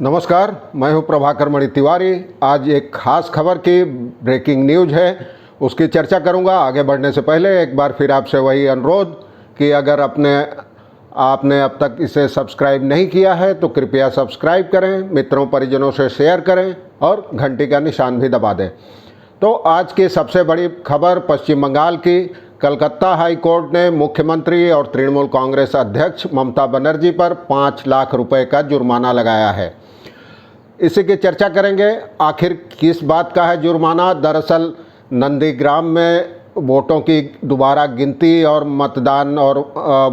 नमस्कार, मैं हूं प्रभाकर मणि तिवारी। आज एक खास खबर की ब्रेकिंग न्यूज़ है, उसकी चर्चा करूंगा। आगे बढ़ने से पहले एक बार फिर आपसे वही अनुरोध कि अगर आपने अब तक इसे सब्सक्राइब नहीं किया है तो कृपया सब्सक्राइब करें, मित्रों परिजनों से शेयर करें और घंटी का निशान भी दबा दें। तो आज की सबसे बड़ी खबर पश्चिम बंगाल की। कलकत्ता हाई कोर्ट ने मुख्यमंत्री और तृणमूल कांग्रेस अध्यक्ष ममता बनर्जी पर 5 लाख रुपए का जुर्माना लगाया है। इसी की चर्चा करेंगे। आखिर किस बात का है जुर्माना? दरअसल नंदीग्राम में वोटों की दोबारा गिनती और मतदान और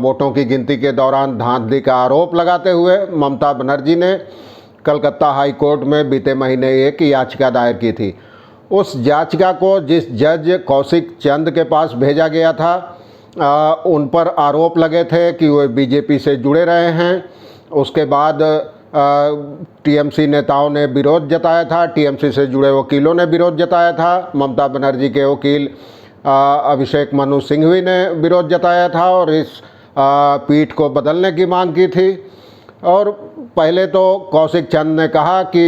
वोटों की गिनती के दौरान धांधली का आरोप लगाते हुए ममता बनर्जी ने कलकत्ता हाई कोर्ट में बीते महीने एक याचिका दायर की थी। उस याचिका को जिस जज कौशिक चंद के पास भेजा गया था, उन पर आरोप लगे थे कि वे बीजेपी से जुड़े रहे हैं। उसके बाद टीएमसी नेताओं ने विरोध जताया था, टीएमसी से जुड़े वकीलों ने विरोध जताया था। ममता बनर्जी के वकील अभिषेक मनु सिंघवी ने विरोध जताया था और इस पीठ को बदलने की मांग की थी। और पहले तो कौशिक चंद ने कहा कि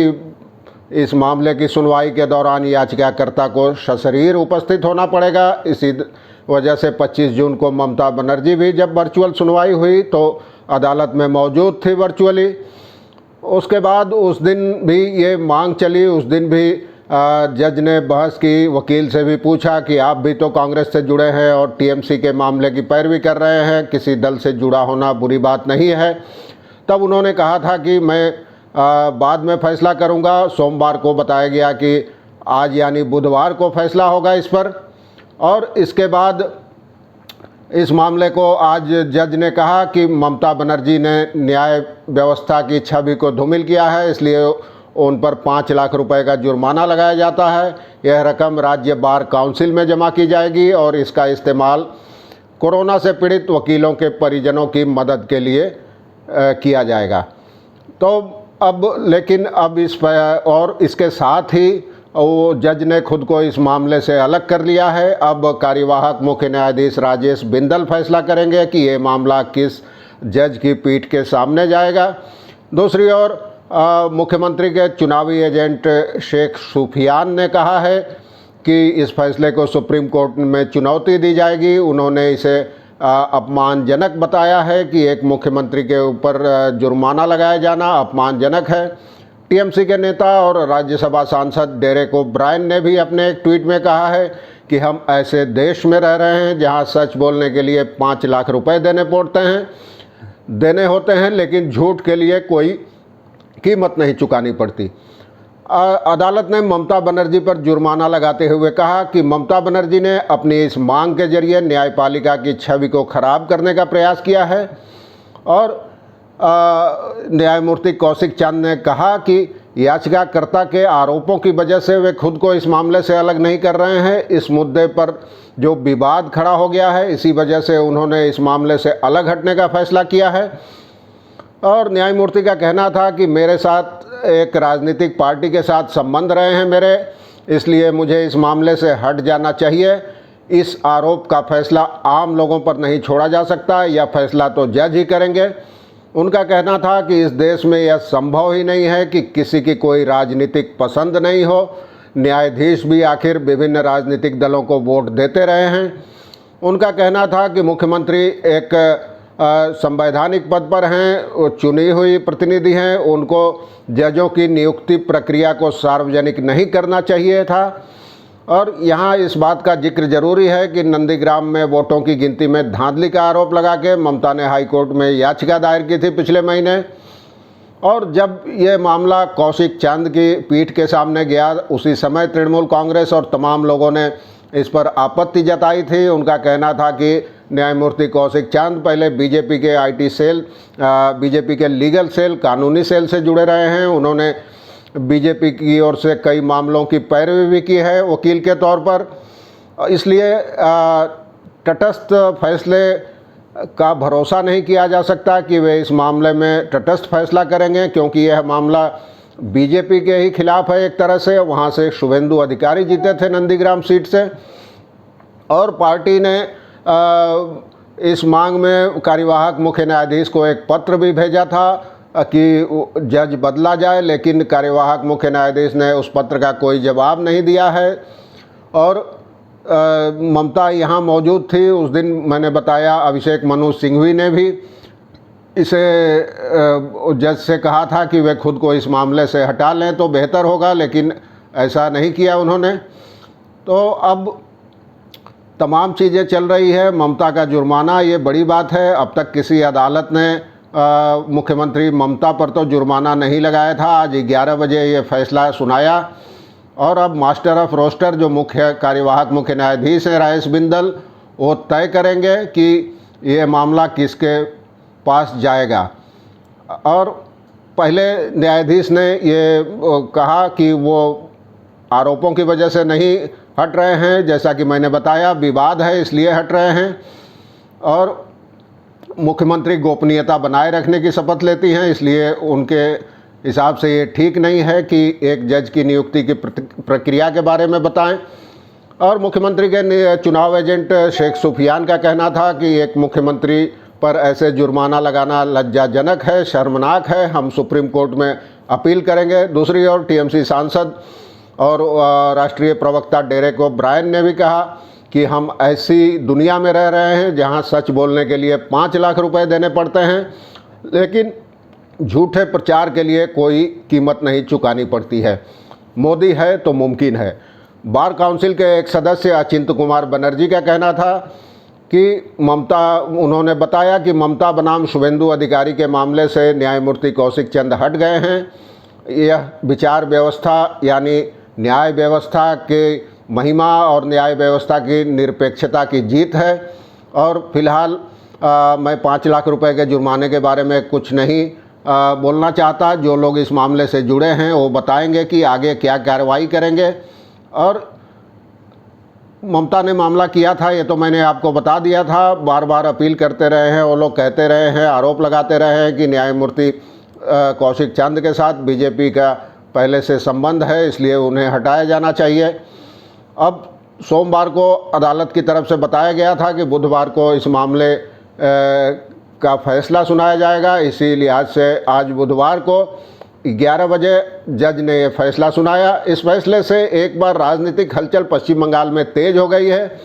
इस मामले की सुनवाई के दौरान याचिकाकर्ता को सशरीर उपस्थित होना पड़ेगा। इसी वजह से 25 जून को ममता बनर्जी भी जब वर्चुअल सुनवाई हुई तो अदालत में मौजूद थी वर्चुअली। उसके बाद उस दिन भी ये मांग चली। उस दिन भी जज ने बहस की, वकील से भी पूछा कि आप भी तो कांग्रेस से जुड़े हैं और टीएमसी के मामले की पैरवी कर रहे हैं, किसी दल से जुड़ा होना बुरी बात नहीं है। तब उन्होंने कहा था कि मैं बाद में फैसला करूंगा। सोमवार को बताया गया कि आज यानी बुधवार को फैसला होगा इस पर। और इसके बाद इस मामले को आज जज ने कहा कि ममता बनर्जी ने न्याय व्यवस्था की छवि को धूमिल किया है, इसलिए उन पर 5 लाख रुपए का जुर्माना लगाया जाता है। यह रकम राज्य बार काउंसिल में जमा की जाएगी और इसका इस्तेमाल कोरोना से पीड़ित वकीलों के परिजनों की मदद के लिए किया जाएगा। तो अब इस पर और इसके साथ ही वो जज ने खुद को इस मामले से अलग कर लिया है। अब कार्यवाहक मुख्य न्यायाधीश राजेश बिंदल फैसला करेंगे कि ये मामला किस जज की पीठ के सामने जाएगा। दूसरी ओर मुख्यमंत्री के चुनावी एजेंट शेख सुफियान ने कहा है कि इस फैसले को सुप्रीम कोर्ट में चुनौती दी जाएगी। उन्होंने इसे अपमानजनक बताया है कि एक मुख्यमंत्री के ऊपर जुर्माना लगाया जाना अपमानजनक है। टीएमसी के नेता और राज्यसभा सांसद डेरेक ओब्रायन ने भी अपने एक ट्वीट में कहा है कि हम ऐसे देश में रह रहे हैं जहां सच बोलने के लिए 5 लाख रुपए देने होते हैं, लेकिन झूठ के लिए कोई कीमत नहीं चुकानी पड़ती। अदालत ने ममता बनर्जी पर जुर्माना लगाते हुए कहा कि ममता बनर्जी ने अपनी इस मांग के जरिए न्यायपालिका की छवि को खराब करने का प्रयास किया है। और न्यायमूर्ति कौशिक चंद ने कहा कि याचिकाकर्ता के आरोपों की वजह से वे खुद को इस मामले से अलग नहीं कर रहे हैं। इस मुद्दे पर जो विवाद खड़ा हो गया है, इसी वजह से उन्होंने इस मामले से अलग हटने का फैसला किया है। और न्यायमूर्ति का कहना था कि मेरे साथ एक राजनीतिक पार्टी के साथ संबंध रहे हैं मेरे, इसलिए मुझे इस मामले से हट जाना चाहिए। इस आरोप का फैसला आम लोगों पर नहीं छोड़ा जा सकता, यह फैसला तो जज ही करेंगे। उनका कहना था कि इस देश में यह संभव ही नहीं है कि किसी की कोई राजनीतिक पसंद नहीं हो। न्यायाधीश भी आखिर विभिन्न राजनीतिक दलों को वोट देते रहे हैं। उनका कहना था कि मुख्यमंत्री एक संवैधानिक पद पर हैं, वो चुनी हुई प्रतिनिधि हैं, उनको जजों की नियुक्ति प्रक्रिया को सार्वजनिक नहीं करना चाहिए था। और यहाँ इस बात का जिक्र जरूरी है कि नंदीग्राम में वोटों की गिनती में धांधली का आरोप लगा के ममता ने हाई कोर्ट में याचिका दायर की थी पिछले महीने। और जब ये मामला कौशिक चंद की पीठ के सामने गया, उसी समय तृणमूल कांग्रेस और तमाम लोगों ने इस पर आपत्ति जताई थी। उनका कहना था कि न्यायमूर्ति कौशिक चंद पहले बीजेपी के आईटी सेल, बीजेपी के लीगल सेल, कानूनी सेल से जुड़े रहे हैं। उन्होंने बीजेपी की ओर से कई मामलों की पैरवी भी की है वकील के तौर पर। इसलिए तटस्थ फैसले का भरोसा नहीं किया जा सकता कि वे इस मामले में तटस्थ फैसला करेंगे, क्योंकि यह मामला बीजेपी के ही खिलाफ है एक तरह से। वहाँ से शुभेंदु अधिकारी जीते थे नंदीग्राम सीट से, और पार्टी ने इस मांग में कार्यवाहक मुख्य न्यायाधीश को एक पत्र भी भेजा था कि जज बदला जाए, लेकिन कार्यवाहक मुख्य न्यायाधीश ने उस पत्र का कोई जवाब नहीं दिया है। और ममता यहाँ मौजूद थी उस दिन, मैंने बताया अभिषेक मनु सिंघवी ने भी इसे जज से कहा था कि वे खुद को इस मामले से हटा लें तो बेहतर होगा, लेकिन ऐसा नहीं किया उन्होंने। तो अब तमाम चीज़ें चल रही है। ममता का जुर्माना ये बड़ी बात है। अब तक किसी अदालत ने मुख्यमंत्री ममता पर तो जुर्माना नहीं लगाया था। आज 11 बजे ये फैसला सुनाया और अब मास्टर ऑफ रोस्टर जो मुख्य कार्यवाहक मुख्य न्यायाधीश हैं राजेश बिंदल, वो तय करेंगे कि ये मामला किसके पास जाएगा। और पहले न्यायाधीश ने ये कहा कि वो आरोपों की वजह से नहीं हट रहे हैं, जैसा कि मैंने बताया विवाद है इसलिए हट रहे हैं। और मुख्यमंत्री गोपनीयता बनाए रखने की शपथ लेती हैं, इसलिए उनके हिसाब से ये ठीक नहीं है कि एक जज की नियुक्ति की प्रक्रिया के बारे में बताएं। और मुख्यमंत्री के चुनाव एजेंट शेख सुफियान का कहना था कि एक मुख्यमंत्री पर ऐसे जुर्माना लगाना लज्जाजनक है, शर्मनाक है, हम सुप्रीम कोर्ट में अपील करेंगे। दूसरी ओर टीएमसी सांसद और राष्ट्रीय प्रवक्ता डेरेक ओब्रायन ने भी कहा कि हम ऐसी दुनिया में रह रहे हैं जहां सच बोलने के लिए 5 लाख रुपए देने पड़ते हैं, लेकिन झूठे प्रचार के लिए कोई कीमत नहीं चुकानी पड़ती है। मोदी है तो मुमकिन है। बार काउंसिल के एक सदस्य अचिंत कुमार बनर्जी का कहना था कि उन्होंने बताया कि ममता बनाम शुभेंदु अधिकारी के मामले से न्यायमूर्ति कौशिक चंद हट गए हैं। यह विचार व्यवस्था यानी न्याय व्यवस्था के महिमा और न्याय व्यवस्था की निरपेक्षता की जीत है। और फिलहाल मैं 5 लाख रुपए के जुर्माने के बारे में कुछ नहीं बोलना चाहता। जो लोग इस मामले से जुड़े हैं वो बताएंगे कि आगे क्या कार्रवाई करेंगे। और ममता ने मामला किया था ये तो मैंने आपको बता दिया था। बार बार अपील करते रहे हैं वो लोग, कहते रहे हैं, आरोप लगाते रहे हैं कि न्यायमूर्ति कौशिक चंद के साथ बीजेपी का पहले से संबंध है, इसलिए उन्हें हटाया जाना चाहिए। अब सोमवार को अदालत की तरफ से बताया गया था कि बुधवार को इस मामले का फैसला सुनाया जाएगा। इसी लिहाज से आज बुधवार को 11 बजे जज ने ये फैसला सुनाया। इस फैसले से एक बार राजनीतिक हलचल पश्चिम बंगाल में तेज हो गई है।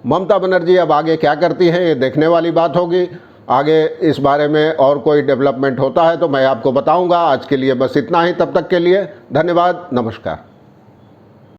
ममता बनर्जी अब आगे क्या करती हैं ये देखने वाली बात होगी। आगे इस बारे में और कोई डेवलपमेंट होता है तो मैं आपको बताऊंगा। आज के लिए बस इतना ही। तब तक के लिए धन्यवाद, नमस्कार।